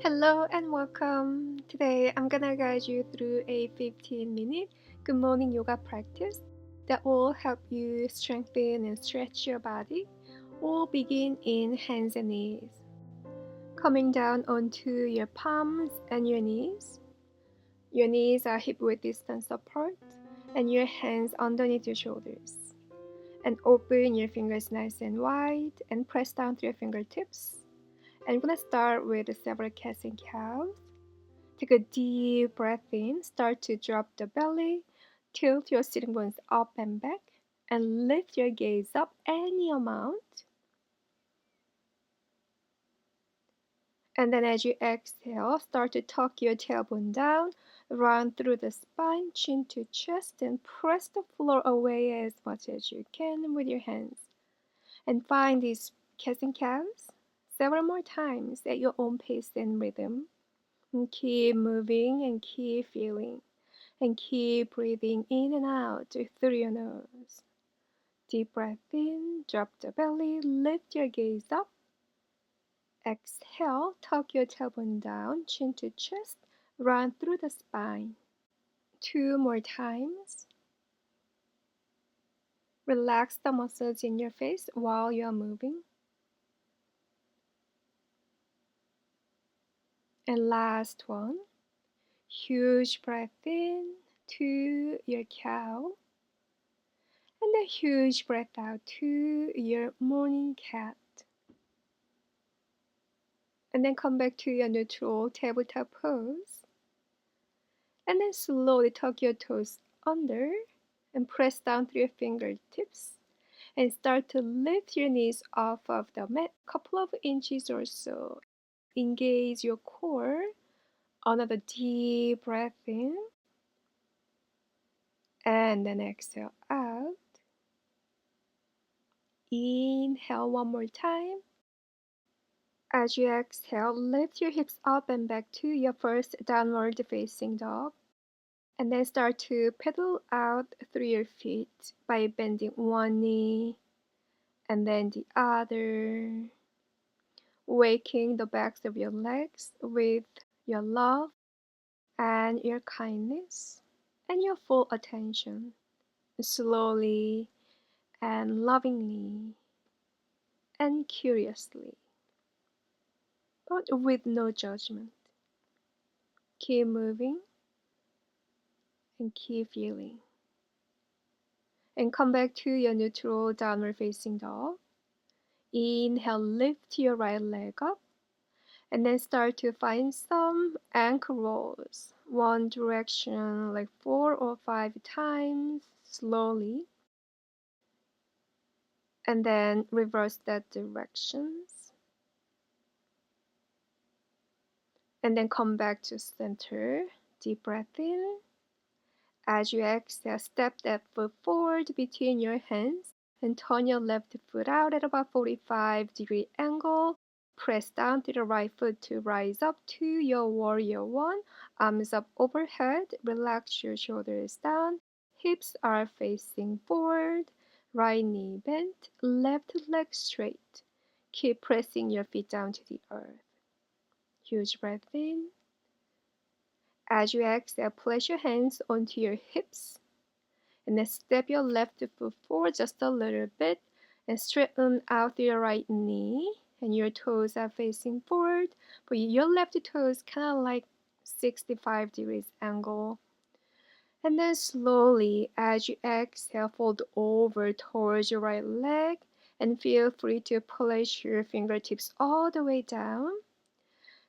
Hello and welcome. Today I'm gonna guide you through a 15-minute good morning yoga practice that will help you strengthen and stretch your body. We'll begin in hands and knees. Coming down onto your palms and your knees. Your knees are hip width distance apart and your hands underneath your shoulders. And open your fingers nice and wide and press down to your fingertips. And we're gonna start with the several cats and cows. Take a deep breath in, start to drop the belly, tilt your sitting bones up and back, and lift your gaze up any amount. And then as you exhale, start to tuck your tailbone down, run through the spine, chin to chest, and press the floor away as much as you can with your hands. And find these cats and cows several more times at your own pace and rhythm. And keep moving and keep feeling. And keep breathing in and out through your nose. Deep breath in, drop the belly, lift your gaze up. Exhale, tuck your tailbone down, chin to chest, run through the spine. 2 more times. Relax the muscles in your face while you are moving. And last one. Huge breath in to your cow. And a huge breath out to your morning cat. And then come back to your neutral tabletop pose. And then slowly tuck your toes under and press down through your fingertips. And start to lift your knees off of the mat a couple of inches or so. Engage your core. Another deep breath in. And then exhale out. Inhale one more time. As you exhale, lift your hips up and back to your first downward facing dog. And then start to pedal out through your feet by bending one knee and then the other. Waking the backs of your legs with your love and your kindness and your full attention. Slowly and lovingly and curiously, but with no judgment. Keep moving and keep feeling. And come back to your neutral downward facing dog. Inhale, lift your right leg up. And then start to find some ankle rolls. One direction like 4 or 5 times slowly. And then reverse that directions. And then come back to center. Deep breath in. As you exhale, step that foot forward between your hands and turn your left foot out at about 45-degree angle. Press down to the right foot to rise up to your warrior one. Arms up overhead. Relax your shoulders down. Hips are facing forward. Right knee bent. Left leg straight. Keep pressing your feet down to the earth. Huge breath in. As you exhale, place your hands onto your hips. And then step your left foot forward just a little bit and straighten out your right knee. And your toes are facing forward, but your left toe is kind of like 65 degrees angle. And then slowly, as you exhale, fold over towards your right leg and feel free to place your fingertips all the way down.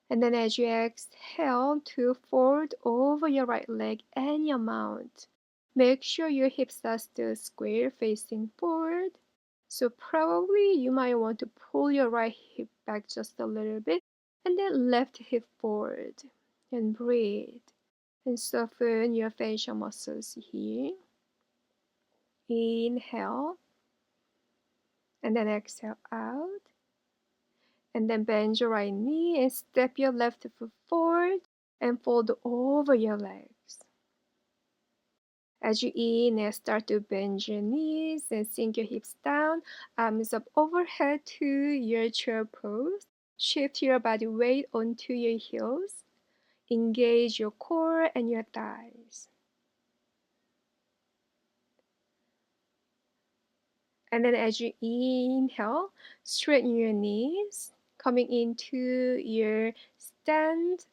And then as you exhale, to fold over your right leg and your mount. Make sure your hips are still square facing forward. So probably you might want to pull your right hip back just a little bit and then left hip forward. And breathe. And soften your facial muscles here. Inhale. And then exhale out. And then bend your right knee and step your left foot forward and fold over your legs. As you inhale, start to bend your knees and sink your hips down, arms up overhead to your chair pose. Shift your body weight onto your heels. Engage your core and your thighs. And then as you inhale, straighten your knees, coming into your stand.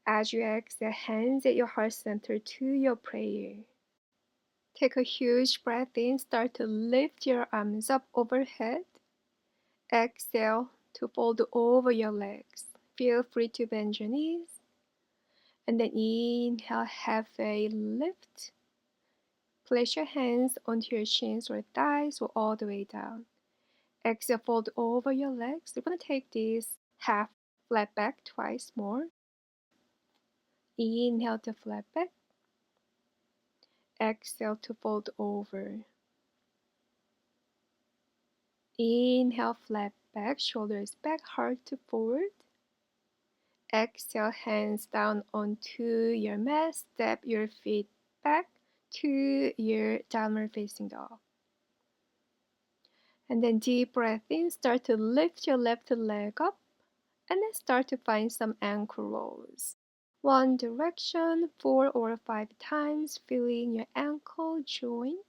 As you exhale, hands at your heart center to your prayer. Take a huge breath in, start to lift your arms up overhead. Exhale to fold over your legs. Feel free to bend your knees. And then inhale, halfway lift. Place your hands onto your shins or thighs or all the way down. Exhale, fold over your legs. You're going to take this half flat back twice more. Inhale to flat back. Exhale to fold over. Inhale, flat back, shoulders back, heart to forward. Exhale, hands down onto your mat. Step your feet back to your downward facing dog. And then deep breath in, start to lift your left leg up, and then start to find some ankle rolls. One direction, 4 or 5 times, feeling your ankle joints.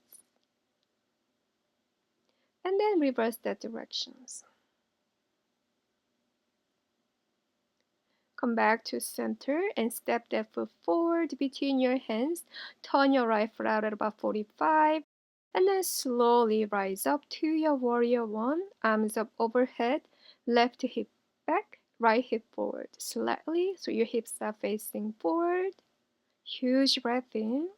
And then reverse that directions. Come back to center and step that foot forward between your hands. Turn your right foot out at about 45. And then slowly rise up to your warrior one. Arms up overhead. Left hip back. Right hip forward. Slightly so your hips are facing forward. Huge breath in.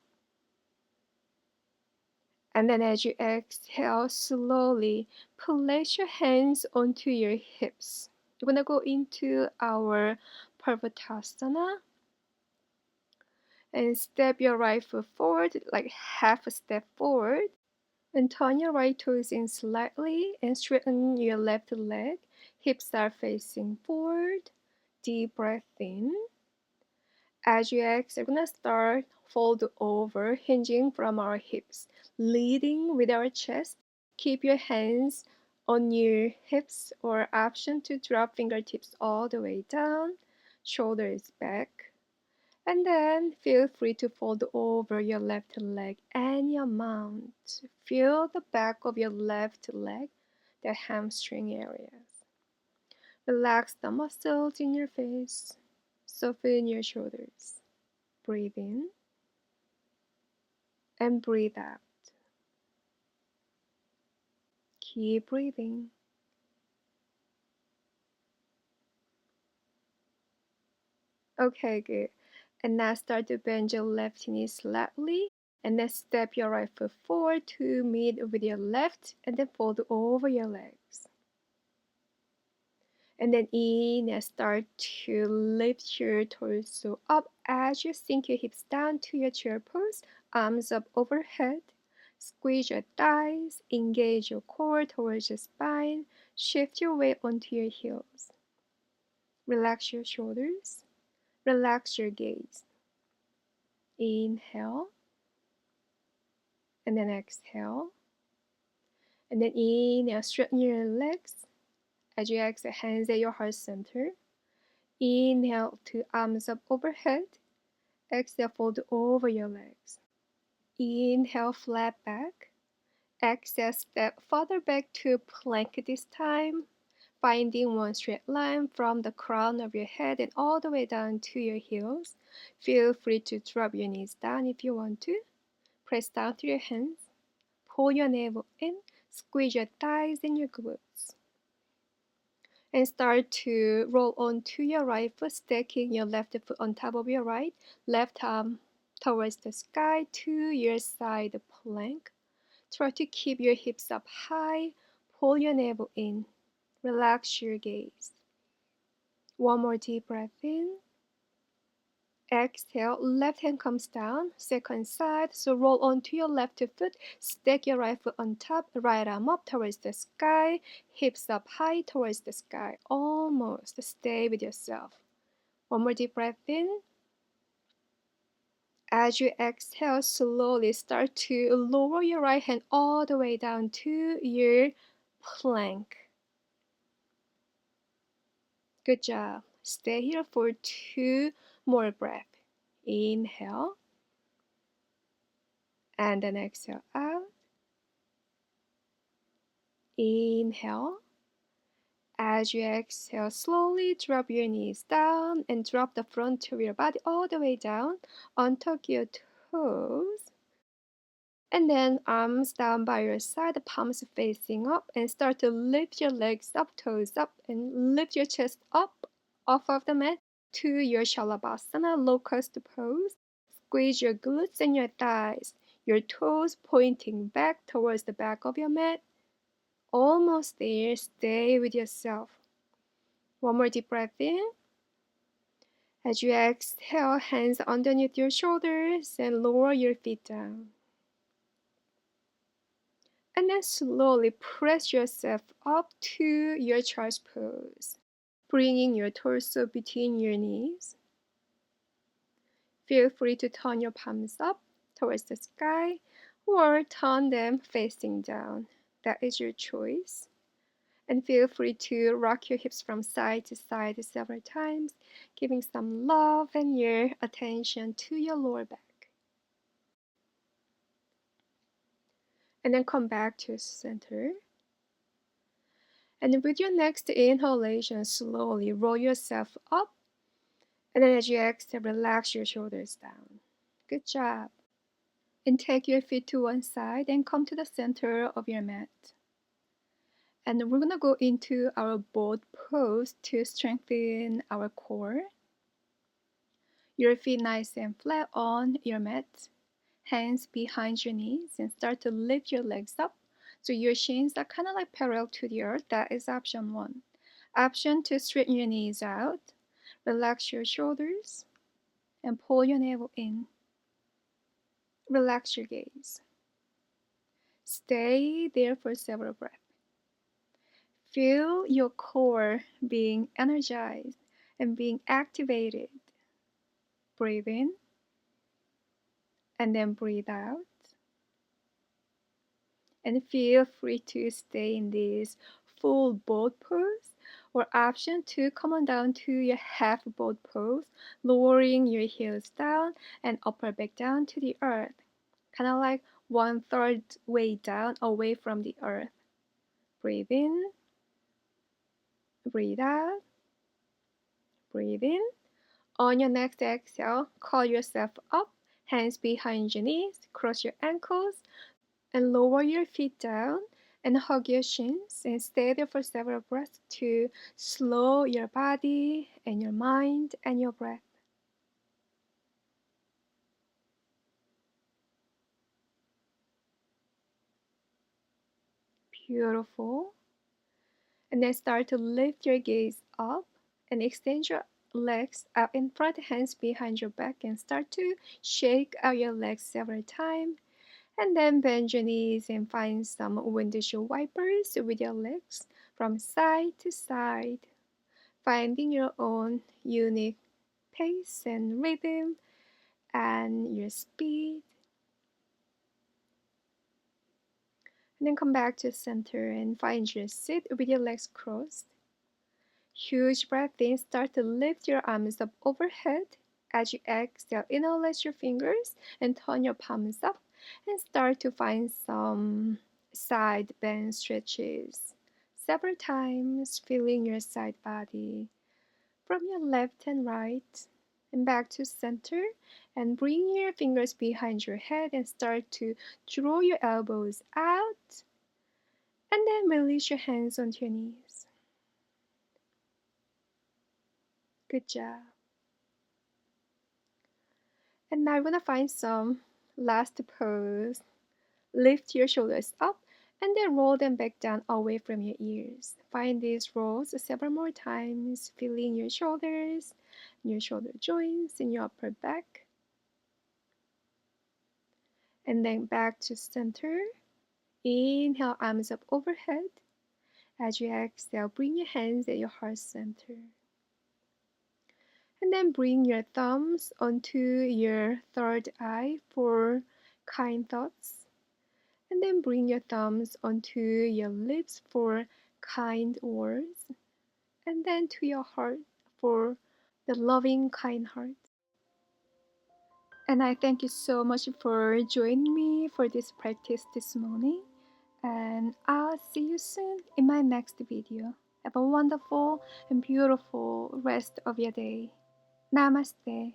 And then as you exhale, slowly place your hands onto your hips. We're going to go into our Parvatasana. And step your right foot forward, like half a step forward. And turn your right toes in slightly and straighten your left leg. Hips are facing forward. Deep breath in. As you exhale, we're going to start fold over, hinging from our hips, leading with our chest. Keep your hands on your hips or option to drop fingertips all the way down, shoulders back. And then feel free to fold over your left leg and your mount. Feel the back of your left leg, the hamstring areas. Relax the muscles in your face. Soften your shoulders. Breathe in and breathe out. Keep breathing. Okay, good. And now start to bend your left knee slightly. And then step your right foot forward to meet with your left. And then fold over your legs. And then in and start to lift your torso up as you sink your hips down to your chair pose. Arms up overhead. Squeeze your thighs. Engage your core towards your spine. Shift your weight onto your heels. Relax your shoulders. Relax your gaze. Inhale. And then exhale. And then inhale, straighten your legs. As you exhale, hands at your heart center. Inhale to arms up overhead. Exhale, fold over your legs. Inhale, flat back. Exhale, step further back to plank this time. Finding one straight line from the crown of your head and all the way down to your heels. Feel free to drop your knees down if you want to. Press down through your hands. Pull your navel in. Squeeze your thighs and your glutes. And start to roll onto your right foot, stacking your left foot on top of your right. Left arm towards the sky to your side plank. Try to keep your hips up high. Pull your navel in. Relax your gaze. One more deep breath in. Exhale, left hand comes down, second side, so roll onto your left foot, stack your right foot on top, right arm up towards the sky, hips up high towards the sky, almost, stay with yourself. One more deep breath in. As you exhale, slowly start to lower your right hand all the way down to your plank. Good job. Stay here for 2 more breaths. Inhale, and then exhale out. Inhale. As you exhale, slowly drop your knees down and drop the front of your body all the way down onto your toes. And then arms down by your side, palms facing up, and start to lift your legs up, toes up, and lift your chest up off of the mat to your Shalabhasana, locust pose. Squeeze your glutes and your thighs, your toes pointing back towards the back of your mat. Almost there, stay with yourself. One more deep breath in. As you exhale, hands underneath your shoulders and lower your feet down. And then slowly press yourself up to your child's pose, bringing your torso between your knees. Feel free to turn your palms up towards the sky or turn them facing down. That is your choice. And feel free to rock your hips from side to side several times, giving some love and your attention to your lower back. And then come back to center. And with your next inhalation, slowly roll yourself up. And then as you exhale, relax your shoulders down. Good job. And take your feet to one side and come to the center of your mat. And we're going to go into our boat pose to strengthen our core. Your feet nice and flat on your mat. Hands behind your knees and start to lift your legs up. So your shins are kind of like parallel to the earth. That is option 1. Option 2, straighten your knees out. Relax your shoulders and pull your navel in. Relax your gaze. Stay there for several breaths. Feel your core being energized and being activated. Breathe in and then breathe out. And feel free to stay in this full boat pose, or option 2, come on down to your half boat pose, lowering your heels down and upper back down to the earth, kind of like 1/3 way down away from the earth. Breathe in, breathe out, breathe in. On your next exhale, call yourself up, hands behind your knees, cross your ankles, and lower your feet down and hug your shins and stay there for several breaths to slow your body and your mind and your breath. Beautiful. And then start to lift your gaze up and extend your legs out in front, hands behind your back, and start to shake out your legs several times. And then bend your knees and find some windshield wipers with your legs from side to side, finding your own unique pace and rhythm and your speed. And then come back to center and find your seat with your legs crossed. Huge breath in, start to lift your arms up overhead. As you exhale, interlace your fingers and turn your palms up and start to find some side bend stretches. Several times, feeling your side body from your left and right. And back to center, and bring your fingers behind your head and start to draw your elbows out. And then release your hands onto your knees. Good job. And now we're going to find some last pose. Lift your shoulders up and then roll them back down away from your ears. Find these rolls several more times, feeling your shoulders, your shoulder joints, and your upper back. And then back to center. Inhale, arms up overhead. As you exhale, bring your hands at your heart center. And then bring your thumbs onto your third eye for kind thoughts. And then bring your thumbs onto your lips for kind words. and then to your heart for the loving, kind heart. And I thank you so much for joining me for this practice this morning. And I'll see you soon in my next video. Have a wonderful and beautiful rest of your day. Namaste.